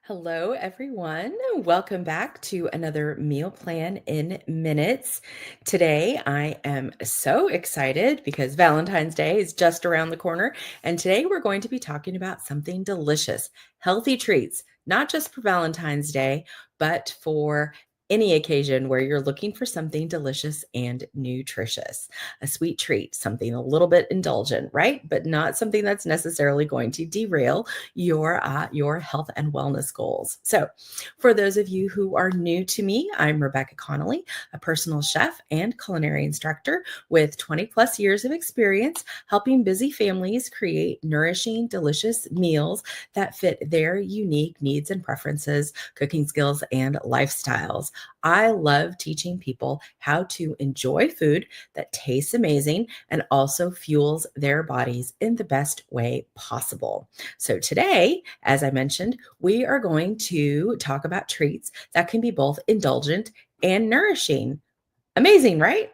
Hello, everyone. Welcome back to another meal plan in minutes. Today, I am so excited because Valentine's Day is just around the corner. And today, we're going to be talking about something delicious, healthy treats, not just for Valentine's Day, but for any occasion where you're looking for something delicious and nutritious, a sweet treat, something a little bit indulgent, right? But not something that's necessarily going to derail your health and wellness goals. So, for those of you who are new to me, I'm Rebecca Connolly, a personal chef and culinary instructor with 20 plus years of experience helping busy families create nourishing, delicious meals that fit their unique needs and preferences, cooking skills, and lifestyles. I love teaching people how to enjoy food that tastes amazing and also fuels their bodies in the best way possible. So, today, as I mentioned, we are going to talk about treats that can be both indulgent and nourishing. Amazing, right?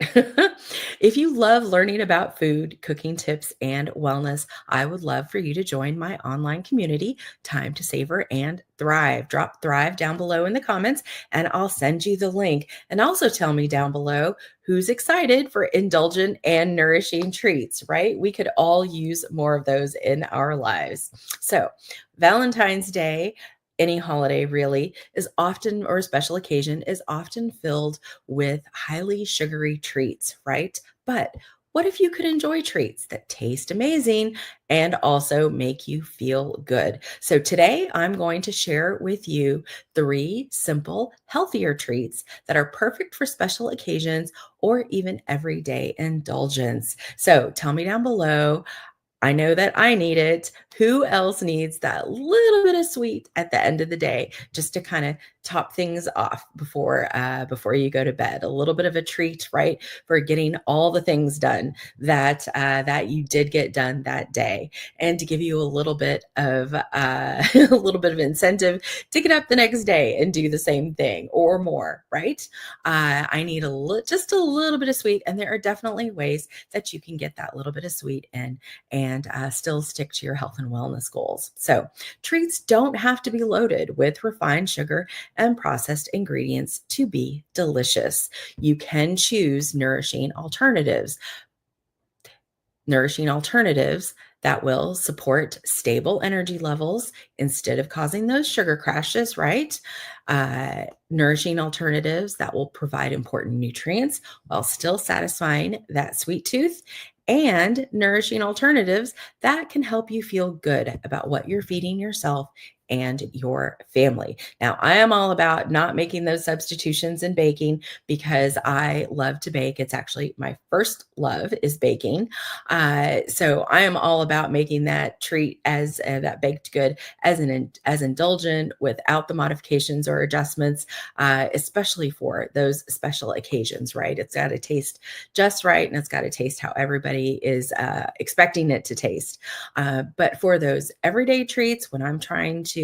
If you love learning about food, cooking tips, and wellness, I would love for you to join my online community, Time to Savor and Thrive. Drop Thrive down below in the comments, and I'll send you the link. And also tell me down below who's excited for indulgent and nourishing treats, right? We could all use more of those in our lives. So, Valentine's Day, any holiday really, is often, or a special occasion, is often filled with highly sugary treats, right? But what if you could enjoy treats that taste amazing and also make you feel good? So today I'm going to share with you 3 simple, healthier treats that are perfect for special occasions or even everyday indulgence. So tell me down below. I know that I need it. Who else needs that little bit of sweet at the end of the day, just to kind of top things off before you go to bed? A little bit of a treat, right, for getting all the things done that you did get done that day, and to give you a little bit of a little bit of incentive to get up the next day and do the same thing or more, right? I need just a little bit of sweet, and there are definitely ways that you can get that little bit of sweet in and still stick to your health and wellness goals. So, treats don't have to be loaded with refined sugar and processed ingredients to be delicious. You can choose nourishing alternatives that will support stable energy levels instead of causing those sugar crashes, right? Nourishing alternatives that will provide important nutrients while still satisfying that sweet tooth, and nourishing alternatives that can help you feel good about what you're feeding yourself and your family. Now, I am all about not making those substitutions in baking because I love to bake. It's actually my first love is baking. So I am all about making that treat as that baked good as indulgent without the modifications or adjustments, especially for those special occasions. Right? It's got to taste just right, and it's got to taste how everybody is expecting it to taste. But for those everyday treats, when I'm trying to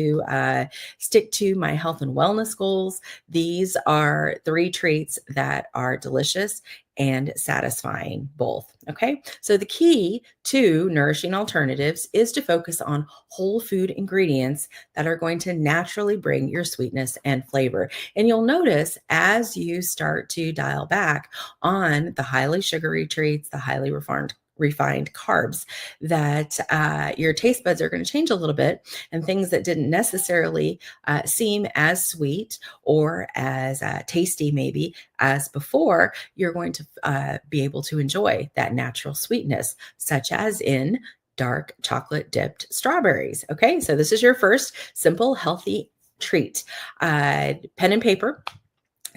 stick to my health and wellness goals, these are 3 treats that are delicious and satisfying both. Okay. So the key to nourishing alternatives is to focus on whole food ingredients that are going to naturally bring your sweetness and flavor. And you'll notice as you start to dial back on the highly sugary treats, the highly refined carbs, that your taste buds are going to change a little bit, and things that didn't necessarily seem as sweet or as tasty maybe as before, you're going to be able to enjoy that natural sweetness, such as in dark chocolate dipped strawberries. Okay, so this is your first simple, healthy treat. Pen and paper.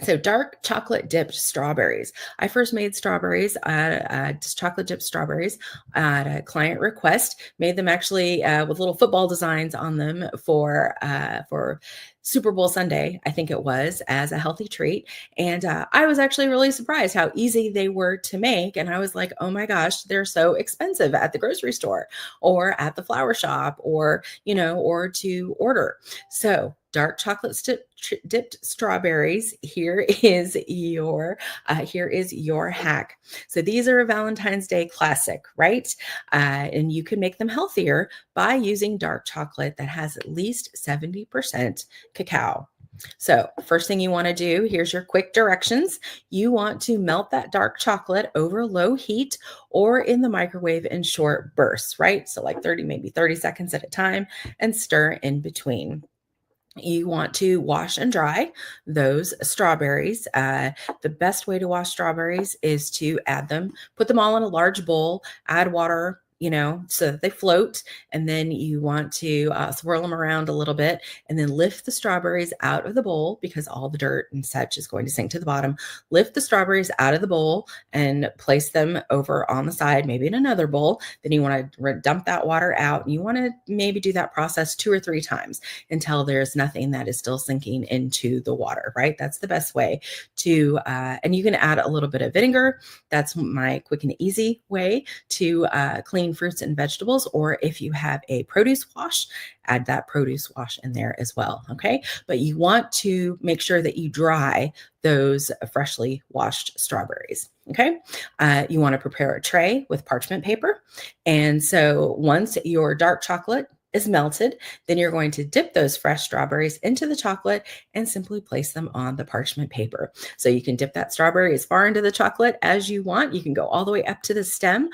So dark chocolate dipped strawberries. I first made strawberries, just chocolate dipped strawberries at a client request. Made them actually with little football designs on them for Super Bowl Sunday, I think it was, as a healthy treat. And I was actually really surprised how easy they were to make. And I was like, oh my gosh, they're so expensive at the grocery store or at the flower shop or to order. So dark chocolate dipped strawberries. Here is your hack. So these are a Valentine's Day classic, right? And you can make them healthier by using dark chocolate that has at least 70% cacao. So first thing you want to do, here's your quick directions. You want to melt that dark chocolate over low heat or in the microwave in short bursts, right? So like 30, maybe 30 seconds at a time, and stir in between. You want to wash and dry those strawberries. The best way to wash strawberries is to put them all in a large bowl, add water, so that they float. And then you want to swirl them around a little bit and then lift the strawberries out of the bowl because all the dirt and such is going to sink to the bottom. Lift the strawberries out of the bowl and place them over on the side, maybe in another bowl. Then you want to dump that water out. And you want to maybe do that process 2 or 3 times until there's nothing that is still sinking into the water, right? That's the best way to, and you can add a little bit of vinegar. That's my quick and easy way to clean fruits and vegetables. Or if you have a produce wash, add that produce wash in there as well, okay? But you want to make sure that you dry those freshly washed strawberries, okay? You want to prepare a tray with parchment paper. And so once your dark chocolate is melted, then you're going to dip those fresh strawberries into the chocolate and simply place them on the parchment paper. So you can dip that strawberry as far into the chocolate as you want. You can go all the way up to the stem.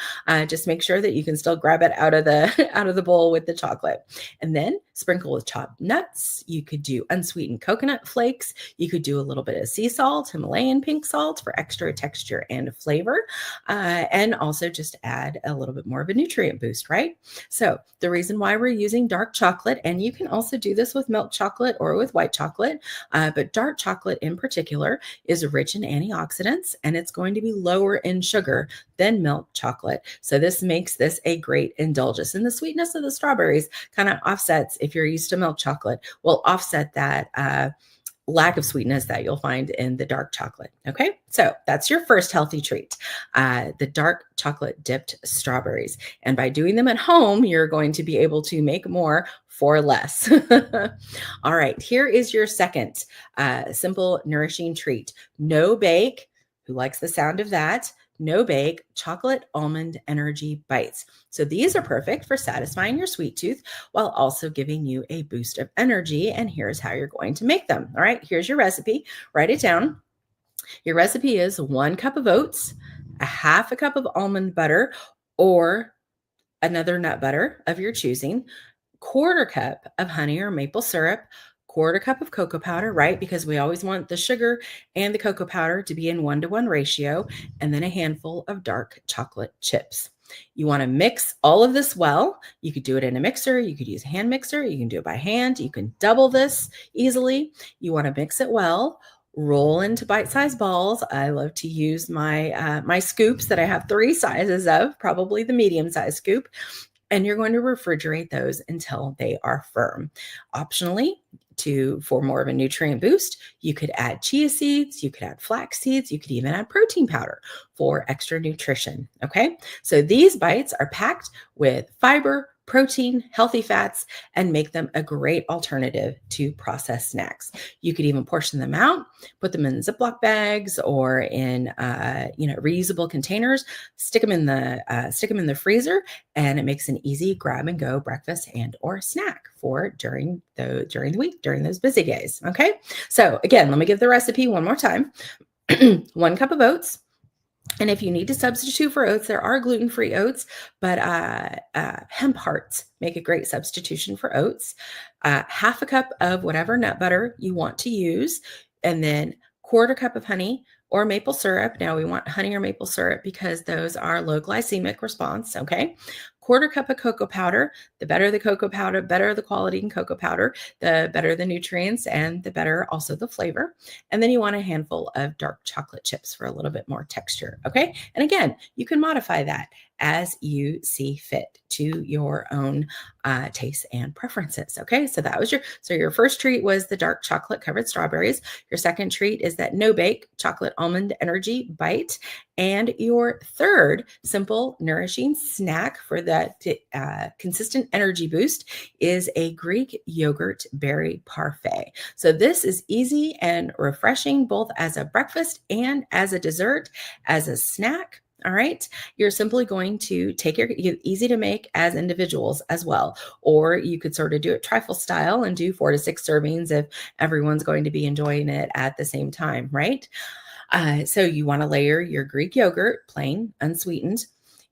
Just make sure that you can still grab it out of the bowl with the chocolate. And then sprinkle with chopped nuts. You could do unsweetened coconut flakes. You could do a little bit of sea salt, Himalayan pink salt for extra texture and flavor. And also just add a little bit more of a nutrient boost, right? So the reason why we're using dark chocolate, and you can also do this with milk chocolate or with white chocolate, but dark chocolate in particular is rich in antioxidants, and it's going to be lower in sugar than milk chocolate. So this makes this a great indulgence. And the sweetness of the strawberries kind of offsets, if you're used to milk chocolate, will offset that lack of sweetness that you'll find in the dark chocolate. Okay, so that's your first healthy treat, the dark chocolate dipped strawberries. And by doing them at home, you're going to be able to make more for less. All right, here is your second simple, nourishing treat. No bake. Who likes the sound of that? No bake chocolate almond energy bites. So these are perfect for satisfying your sweet tooth while also giving you a boost of energy. And here's how you're going to make them. All right, here's your recipe. Write it down. Your recipe is 1 cup of oats, a half a cup of almond butter, or another nut butter of your choosing, 1/4 cup of honey or maple syrup, 1/4 cup of cocoa powder, right? Because we always want the sugar and the cocoa powder to be in 1-to-1 ratio, and then a handful of dark chocolate chips. You want to mix all of this well. You could do it in a mixer. You could use a hand mixer. You can do it by hand. You can double this easily. You want to mix it well. Roll into bite-sized balls. I love to use my scoops that I have 3 sizes of, probably the medium-sized scoop. And you're going to refrigerate those until they are firm. Optionally, for more of a nutrient boost, you could add chia seeds, you could add flax seeds, you could even add protein powder for extra nutrition. Okay, so these bites are packed with fiber, protein, healthy fats, and make them a great alternative to processed snacks. You could even portion them out, put them in Ziploc bags or in reusable containers. Stick them in the freezer, and it makes an easy grab and go breakfast and or snack for during the week, during those busy days. Okay, so again, let me give the recipe one more time. 1 cup of oats. And if you need to substitute for oats, there are gluten-free oats, but hemp hearts make a great substitution for oats. Half a cup of whatever nut butter you want to use, and then 1/4 cup of honey or maple syrup. Now we want honey or maple syrup because those are low glycemic response, okay? 1/4 cup of cocoa powder. The better the cocoa powder, better the quality in cocoa powder, the better the nutrients and the better also the flavor. And then you want a handful of dark chocolate chips for a little bit more texture, okay? And again, you can modify that. as you see fit to your own tastes and preferences. Okay, so your first treat was the dark chocolate covered strawberries. Your second treat is that no bake chocolate almond energy bite. And your third simple, nourishing snack for that consistent energy boost is a Greek yogurt berry parfait. So this is easy and refreshing, both as a breakfast and as a dessert, as a snack. All right. You're simply going to take easy to make as individuals as well. Or you could sort of do it trifle style and do 4 to 6 servings if everyone's going to be enjoying it at the same time, right? So you want to layer your Greek yogurt, plain, unsweetened,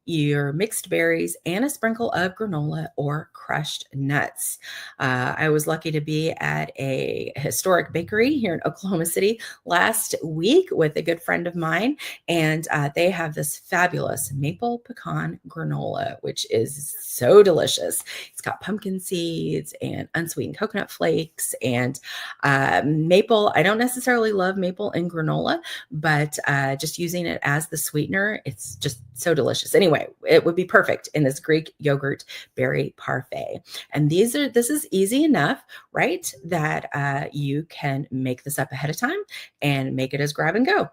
your mixed berries, and a sprinkle of granola or crushed nuts. I was lucky to be at a historic bakery here in Oklahoma City last week with a good friend of mine, and they have this fabulous maple pecan granola, which is so delicious. It's got pumpkin seeds and unsweetened coconut flakes and maple. I don't necessarily love maple in granola, but just using it as the sweetener, it's just so delicious. Anyway, it would be perfect in this Greek yogurt berry parfait. And this is easy enough, right? That you can make this up ahead of time and make it as grab and go.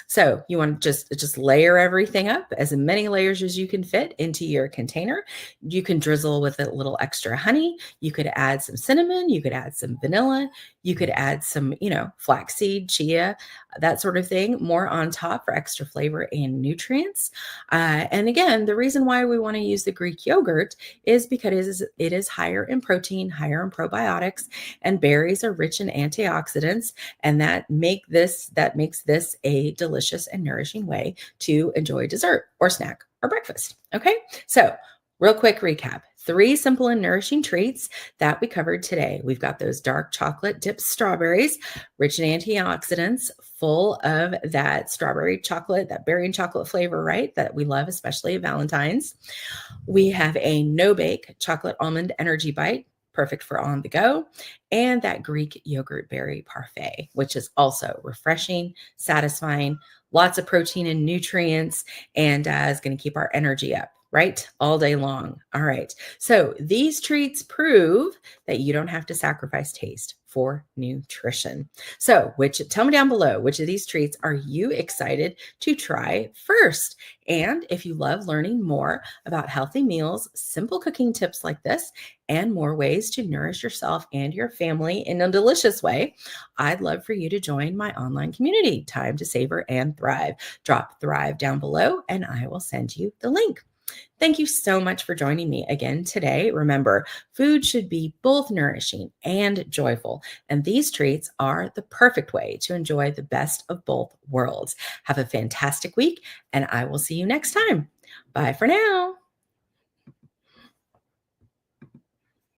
So you want to just layer everything up, as many layers as you can fit into your container. You can drizzle with a little extra honey. You could add some cinnamon. You could add some vanilla. You could add some, flaxseed, chia, that sort of thing, more on top for extra flavor and nutrients. And again, the reason why we want to use the Greek yogurt is because it is higher in protein, higher in probiotics, and berries are rich in antioxidants, and that makes this a delicious and nourishing way to enjoy dessert or snack or breakfast. Okay, so real quick recap. 3 simple and nourishing treats that we covered today. We've got those dark chocolate dipped strawberries, rich in antioxidants, full of that strawberry chocolate, that berry and chocolate flavor, right? That we love, especially at Valentine's. We have a no-bake chocolate almond energy bite, perfect for on the go, and that Greek yogurt berry parfait, which is also refreshing, satisfying, lots of protein and nutrients, and is going to keep our energy up, right? All day long. All right. So these treats prove that you don't have to sacrifice taste for nutrition. So tell me down below, which of these treats are you excited to try first? And if you love learning more about healthy meals, simple cooking tips like this, and more ways to nourish yourself and your family in a delicious way, I'd love for you to join my online community, Time to Savor and Thrive. Drop Thrive down below and I will send you the link. Thank you so much for joining me again today. Remember, food should be both nourishing and joyful, and these treats are the perfect way to enjoy the best of both worlds. Have a fantastic week, and I will see you next time. Bye for now.